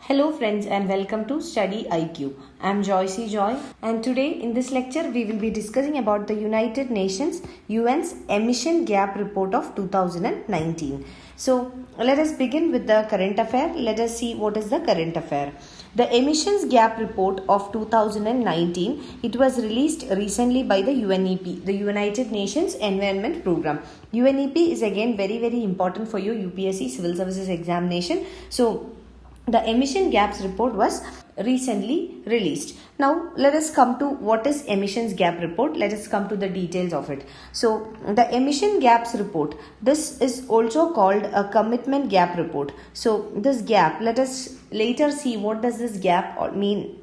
Hello friends and welcome to StudyIQ. I am Joycey Joy and today in this lecture we will be discussing about the United Nations UN's Emission Gap Report of 2019. So let us begin with the current affair. Let us see what is the current affair. The Emissions Gap Report of 2019, it was released recently by the UNEP, the United Nations Environment Program. UNEP is again very important for your UPSC Civil Services Examination. So the emission gaps report was recently released. Now let us come to what is emissions gap report. Let us come to the details of it. So the emission gaps report, this is also called a commitment gap report. So this gap, let us later see what does this gap mean.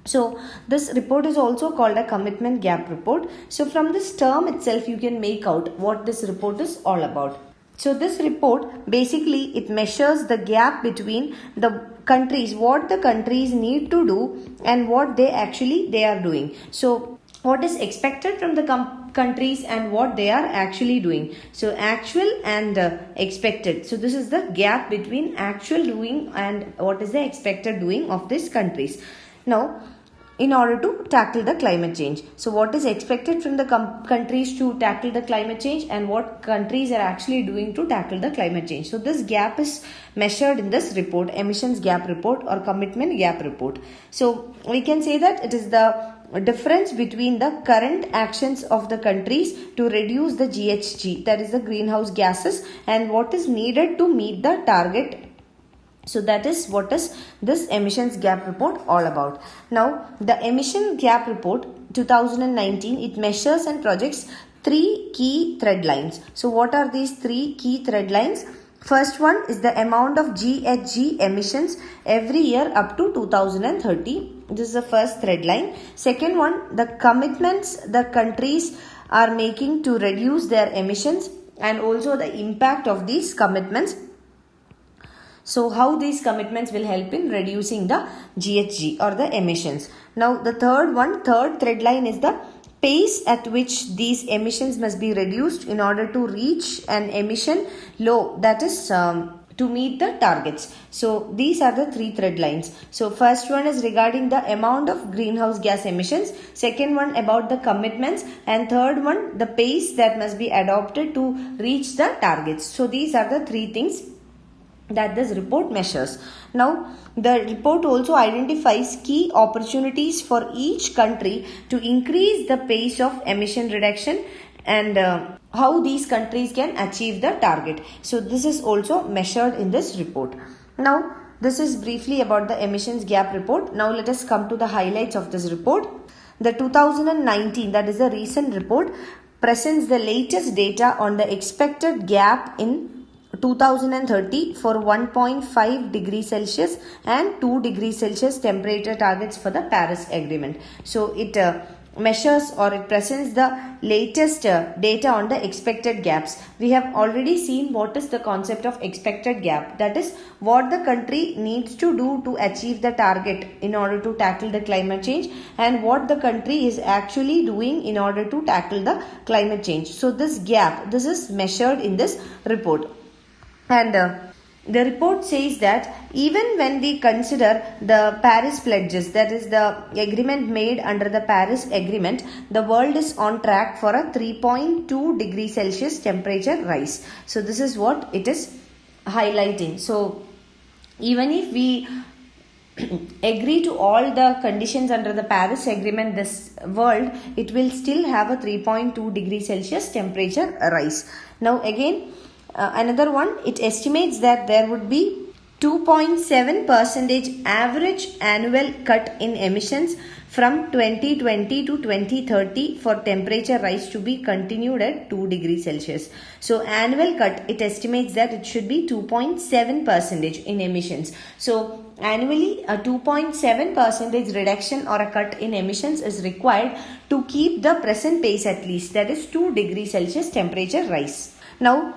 So this report is also called a commitment gap report. So from this term itself you can make out what this report is all about. So this report basically it measures the gap between the countries, what the countries need to do and what they are doing. So what is expected from the countries and what they are actually doing. So actual and expected. So this is the gap between actual doing and what is the expected doing of these countries. Now in order to tackle the climate change. So what is expected from the countries to tackle the climate change and what countries are actually doing to tackle the climate change. So this gap is measured in this report, emissions gap report or commitment gap report. So we can say that it is the difference between the current actions of the countries to reduce the GHG, that is the greenhouse gases, and what is needed to meet the target. So that is what is this emissions gap report all about. Now the emission gap report 2019, it measures and projects three key thread lines. So what are these three key thread lines? First one is the amount of GHG emissions every year up to 2030. This is the first thread line. Second one, the commitments the countries are making to reduce their emissions and also the impact of these commitments. So how these commitments will help in reducing the GHG or the emissions. Now the third thread line is the pace at which these emissions must be reduced in order to reach an emission low, that is to meet the targets. So these are the three thread lines. So first one is regarding the amount of greenhouse gas emissions, second one about the commitments, and third one the pace that must be adopted to reach the targets. So these are the three things that this report measures. Now the report also identifies key opportunities for each country to increase the pace of emission reduction and how these countries can achieve the target. So this is also measured in this report. Now this is briefly about the emissions gap report. Now let us come to the highlights of this report. The 2019, that is a recent report, presents the latest data on the expected gap in 2030 for 1.5 degrees Celsius and 2 degrees Celsius temperature targets for the Paris Agreement. So it measures or it presents the latest data on the expected gaps. We have already seen what is the concept of expected gap. That is what the country needs to do to achieve the target in order to tackle the climate change and what the country is actually doing in order to tackle the climate change. So this gap, this is measured in this report. And the report says that even when we consider the Paris pledges, that is the agreement made under the Paris Agreement, the world is on track for a 3.2 degrees Celsius temperature rise. So this is what it is highlighting. So even if we agree to all the conditions under the Paris Agreement, this world, it will still have a 3.2 degrees Celsius temperature rise. Now again, another one, it estimates that there would be 2.7% average annual cut in emissions from 2020 to 2030 for temperature rise to be continued at 2 degrees Celsius. So annual cut, it estimates that it should be 2.7% in emissions. So annually a 2.7% reduction or a cut in emissions is required to keep the present pace at least, that is 2 degrees Celsius temperature rise. Now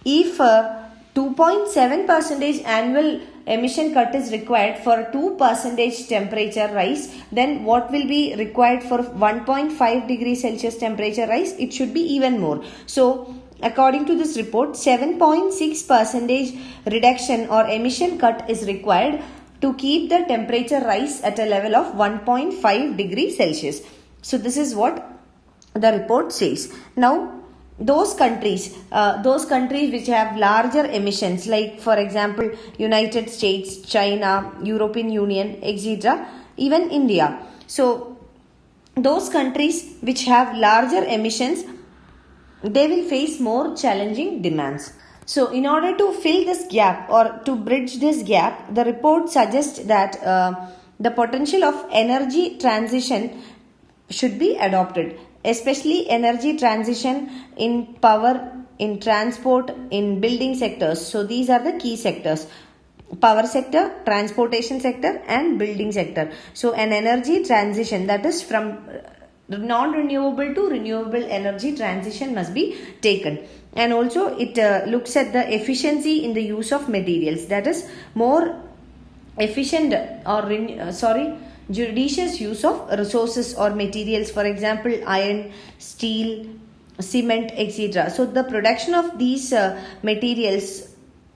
if 2.7% annual emission cut is required for 2% temperature rise, then what will be required for 1.5 degrees Celsius temperature rise? It should be even more. So according to this report, 7.6% reduction or emission cut is required to keep the temperature rise at a level of 1.5 degrees Celsius. So this is what the report says. Now, those countries which have larger emissions, like for example United States, China, European Union, etc., even India. So those countries which have larger emissions, they will face more challenging demands. So in order to fill this gap or to bridge this gap, the report suggests that the potential of energy transition should be adopted, especially energy transition in power, in transport, in building sectors. So these are the key sectors: power sector, transportation sector and building sector. So an energy transition, that is from non-renewable to renewable energy transition, must be taken. And also it looks at the efficiency in the use of materials, that is more efficient or judicious use of resources or materials, for example iron, steel, cement, etc. So the production of these materials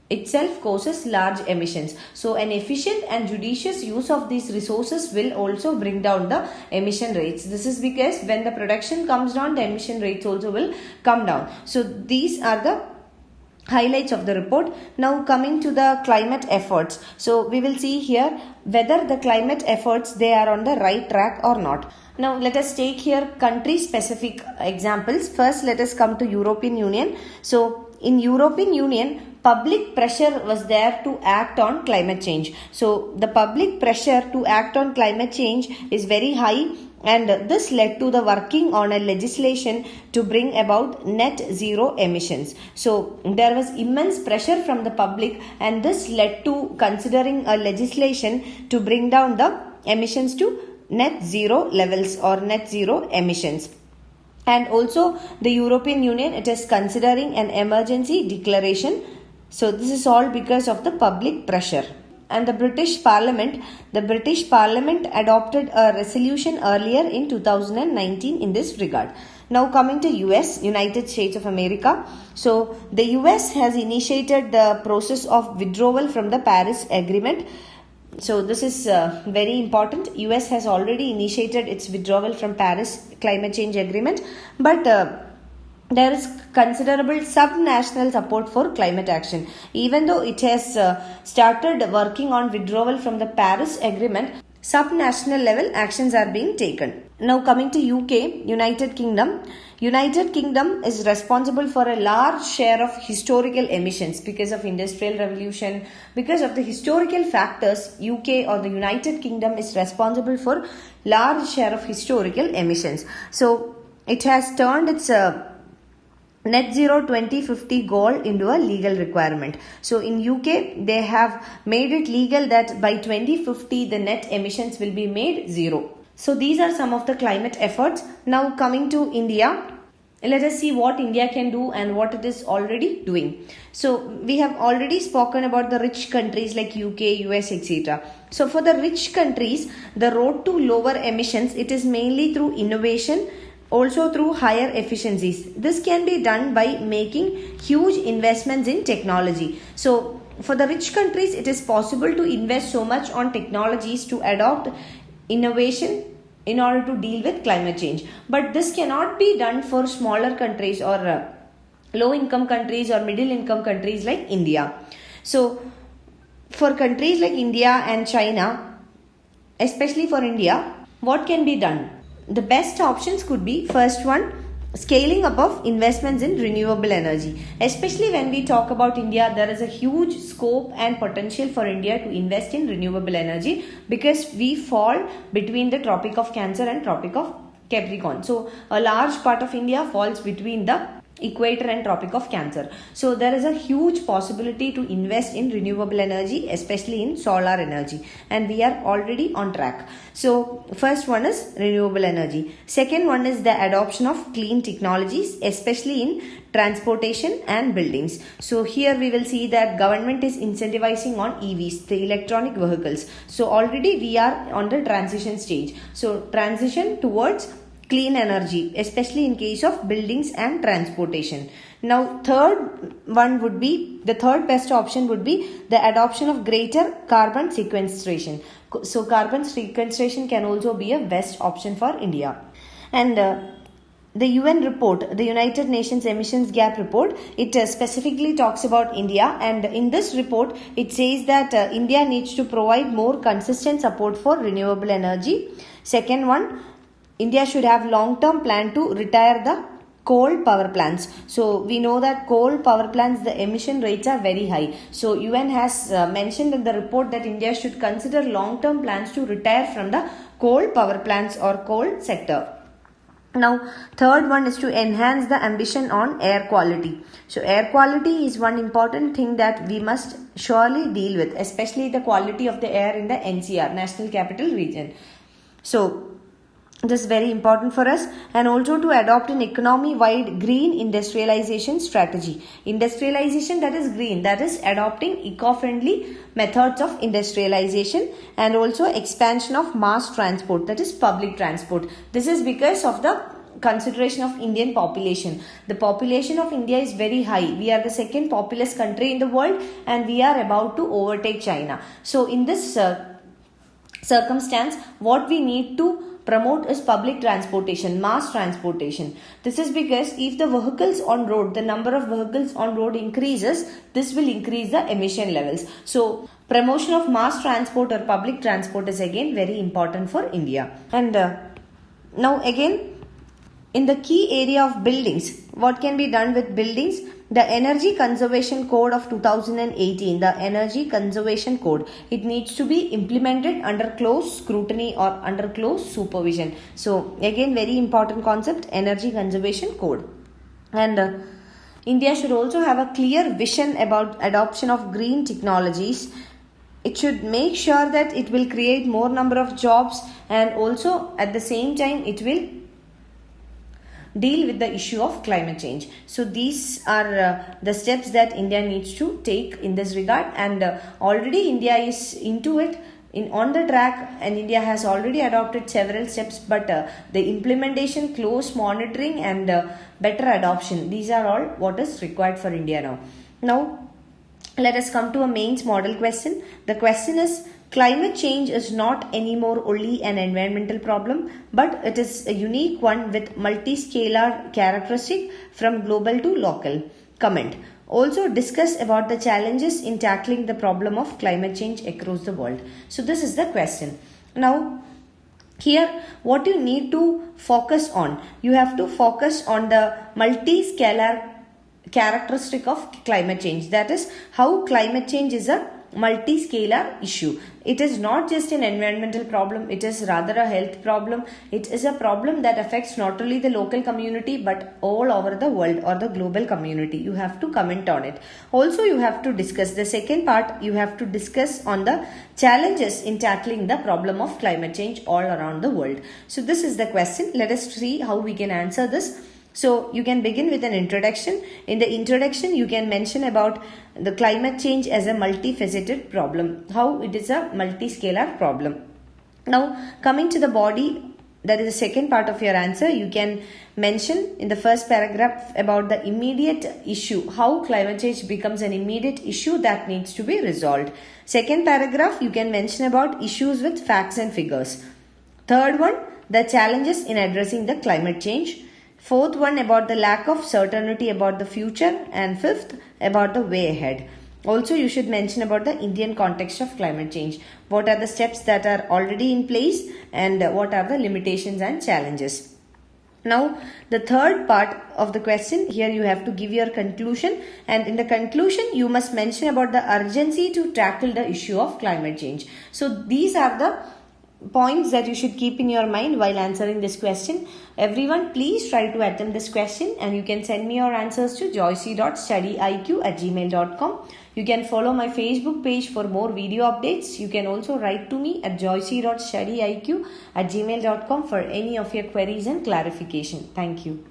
itself causes large emissions. So an efficient and judicious use of these resources will also bring down the emission rates. This is because when the production comes down, the emission rates also will come down. So these are the highlights of the report. Now coming to the climate efforts. So we will see here whether the climate efforts, they are on the right track or not. Now let us take here country specific examples. First let us come to European Union. So in European Union, public pressure was there to act on climate change. So the public pressure to act on climate change is very high, and this led to the working on a legislation to bring about net zero emissions. So there was immense pressure from the public, and this led to considering a legislation to bring down the emissions to net zero levels or net zero emissions. And also the European Union, it is considering an emergency declaration. So this is all because of the public pressure. And the British Parliament adopted a resolution earlier in 2019 in this regard. Now coming to US, United States of America. So the US has initiated the process of withdrawal from the Paris Agreement. So this is very important. US has already initiated its withdrawal from Paris Climate Change Agreement, but there is considerable sub-national support for climate action. Even though it has started working on withdrawal from the Paris Agreement, sub-national level actions are being taken. Now coming to UK, United Kingdom. United Kingdom is responsible for a large share of historical emissions because of Industrial Revolution. Because of the historical factors, UK or the United Kingdom is responsible for large share of historical emissions. So it has turned its net zero 2050 goal into a legal requirement. So in UK, they have made it legal that by 2050 the net emissions will be made zero. So these are some of the climate efforts. Now coming to India, let us see what India can do and what it is already doing. So we have already spoken about the rich countries like UK, US, etc. So for the rich countries, the road to lower emissions, it is mainly through innovation, also through higher efficiencies. This can be done by making huge investments in technology. So for the rich countries, it is possible to invest so much on technologies to adopt innovation in order to deal with climate change. But this cannot be done for smaller countries or low income countries or middle income countries like India. So for countries like India and China, especially for India, what can be done? The best options could be, first one, scaling up of investments in renewable energy. Especially when we talk about India, there is a huge scope and potential for India to invest in renewable energy because we fall between the Tropic of Cancer and Tropic of Capricorn. So a large part of India falls between the equator and Tropic of Cancer. So there is a huge possibility to invest in renewable energy, especially in solar energy, and we are already on track. So first one is renewable energy. Second one is the adoption of clean technologies, especially in transportation and buildings. So here we will see that government is incentivizing on EVs, the electronic vehicles. So already we are on the transition stage. So transition towards clean energy, especially in case of buildings and transportation. Now, the third best option would be the adoption of greater carbon sequestration. So, carbon sequestration can also be a best option for India. And the UN report, the United Nations Emissions Gap Report, it specifically talks about India, and in this report it says that India needs to provide more consistent support for renewable energy. Second one, India should have long-term plan to retire the coal power plants. So we know that coal power plants, the emission rates are very high. So UN has mentioned in the report that India should consider long-term plans to retire from the coal power plants or coal sector. Now, third one is to enhance the ambition on air quality. So, air quality is one important thing that we must surely deal with, especially the quality of the air in the NCR, National Capital Region. So, this is very important for us, and also to adopt an economy-wide green industrialization strategy. Industrialization that is green, that is adopting eco-friendly methods of industrialization, and also expansion of mass transport, that is public transport. This is because of the consideration of Indian population. The population of India is very high. We are the second populous country in the world, and we are about to overtake China. So in this circumstance, what we need to promote is public transportation, mass transportation. This is because if the vehicles on road, the number of vehicles on road increases, this will increase the emission levels. So promotion of mass transport or public transport is again very important for India. And now again, in the key area of buildings, what can be done with buildings? The Energy Conservation Code of 2018, the Energy Conservation Code, it needs to be implemented under close scrutiny or under close supervision. So again, very important concept, Energy Conservation Code. And India should also have a clear vision about adoption of green technologies. It should make sure that it will create more number of jobs, and also at the same time it will deal with the issue of climate change. So these are the steps that India needs to take in this regard, and already India is into it, on the track, and India has already adopted several steps, but the implementation, close monitoring, and better adoption, these are all what is required for India now. Now let us come to a mains model question. The question is, climate change is not anymore only an environmental problem, but it is a unique one with multi-scalar characteristic from global to local. Comment. Also discuss about the challenges in tackling the problem of climate change across the world. So this is the question. Now here what you need to focus on, you have to focus on the multi-scalar characteristic of climate change, that is how climate change is a multi-scalar issue. It is not just an environmental problem, it is rather a health problem. It is a problem that affects not only the local community but all over the world or the global community. You have to comment on it. Also you have to discuss, the second part, you have to discuss on the challenges in tackling the problem of climate change all around the world. So this is the question. Let us see how we can answer this. So you can begin with an introduction. In the introduction, you can mention about the climate change as a multifaceted problem, how it is a multi-scalar problem. Now coming to the body, that is the second part of your answer, you can mention in the first paragraph about the immediate issue, how climate change becomes an immediate issue that needs to be resolved. Second paragraph, you can mention about issues with facts and figures. Third one, the challenges in addressing the climate change. Fourth one, about the lack of certainty about the future, and fifth, about the way ahead. Also, you should mention about the Indian context of climate change. What are the steps that are already in place, and what are the limitations and challenges. Now, the third part of the question, here you have to give your conclusion, and in the conclusion, you must mention about the urgency to tackle the issue of climate change. So, these are the points that you should keep in your mind while answering this question. Everyone, please try to attempt this question, and you can send me your answers to joyce.studyiq@gmail.com. You can follow my Facebook page for more video updates. You can also write to me at joyce.studyiq@gmail.com for any of your queries and clarification. Thank you.